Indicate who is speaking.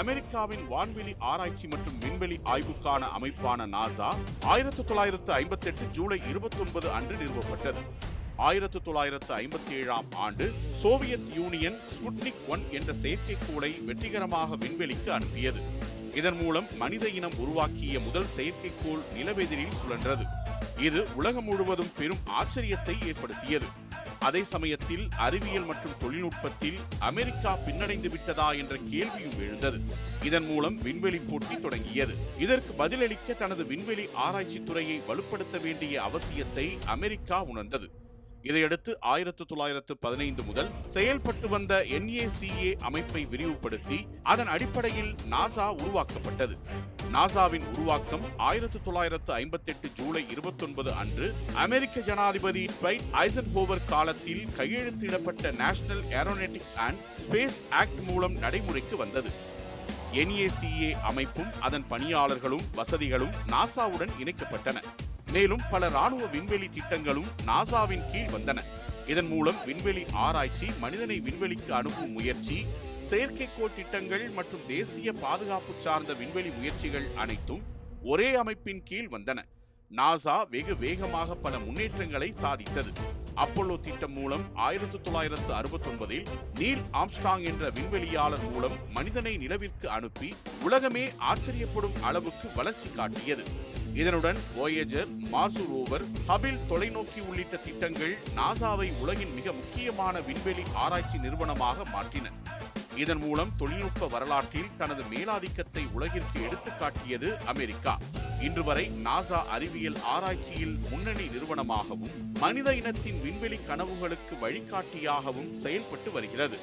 Speaker 1: அமெரிக்காவின் வான்வெளி ஆராய்ச்சி மற்றும் விண்வெளி ஆய்வுக்கான அமைப்பான நாசா 1958 ஜூலை 29 அன்று நிறுவப்பட்டது. 1957ஆம் ஆண்டு சோவியத் யூனியன் ஸ்புட்னிக் 1 என்ற செயற்கைக்கோளை வெற்றிகரமாக விண்வெளிக்கு அனுப்பியது. இதன் மூலம் மனித இனம் உருவாக்கிய முதல் செயற்கைக்கோள் நிலவெதிரில் சுழன்றது. இது உலகம் முழுவதும் பெரும் ஆச்சரியத்தை ஏற்படுத்தியது. அதே சமயத்தில் அறிவியல் மற்றும் தொழில்நுட்பத்தில் அமெரிக்கா பின்னடைந்து விட்டதா என்ற கேள்வியும் எழுந்தது. இதன் மூலம் விண்வெளி போட்டி தொடங்கியது. இதற்கு பதிலளிக்க தனது விண்வெளி ஆராய்ச்சி துறையை வலுப்படுத்த வேண்டிய அவசியத்தை அமெரிக்கா உணர்ந்தது. இதையடுத்து 1915 முதல் செயல்பட்டு வந்த NACA அமைப்பை விரிவுபடுத்தி அதன் அடிப்படையில் நாசா உருவாக்கப்பட்டது. நாசாவின் உருவாக்கம் 1958 ஜூலை 29 அன்று அமெரிக்க ஜனாதிபதி ட்வைட் ஐசன்ஹோவர் காலத்தில் கையெழுத்திடப்பட்ட National Aeronautics and Space Act மூலம் நடைமுறைக்கு வந்தது. NACA அமைப்பும் அதன் பணியாளர்களும் வசதிகளும் நாசாவுடன் இணைக்கப்பட்டன. மேலும் பல ராணுவ விண்வெளி திட்டங்களும் நாசாவின் கீழ் வந்தன. இதன் மூலம் விண்வெளி ஆராய்ச்சி, மனிதனை விண்வெளிக்கு அனுப்பும் முயற்சி, செயற்கைக்கோள் திட்டங்கள் மற்றும் தேசிய பாதுகாப்பு சார்ந்த விண்வெளி முயற்சிகள் அனைத்தும் ஒரே அமைப்பின் கீழ் வந்தன. நாசா வெகு வேகமாக பல முன்னேற்றங்களை சாதித்தது. அப்போலோ திட்டம் மூலம் 1969 நீல் ஆம்ஸ்ட்ராங் என்ற விண்வெளியாளர் மூலம் மனிதனை நிலவிற்கு அனுப்பி உலகமே ஆச்சரியப்படும் அளவுக்கு வளர்ச்சி காட்டியது. இதனுடன் வோயேஜர், மார்சு ரோவர், ஹபிள் தொலைநோக்கி உள்ளிட்ட திட்டங்கள் நாசாவை உலகின் மிக முக்கியமான விண்வெளி ஆராய்ச்சி நிறுவனமாக மாற்றின. இதன் மூலம் தொழில்நுட்ப வரலாற்றில் தனது மேலாதிக்கத்தை உலகிற்கு எடுத்துக்காட்டியது அமெரிக்கா. இன்று வரை நாசா அறிவியல் ஆராய்ச்சியில் முன்னணி நிறுவனமாகவும் மனித இனத்தின் விண்வெளி கனவுகளுக்கு வழிகாட்டியாகவும் செயல்பட்டு வருகிறது.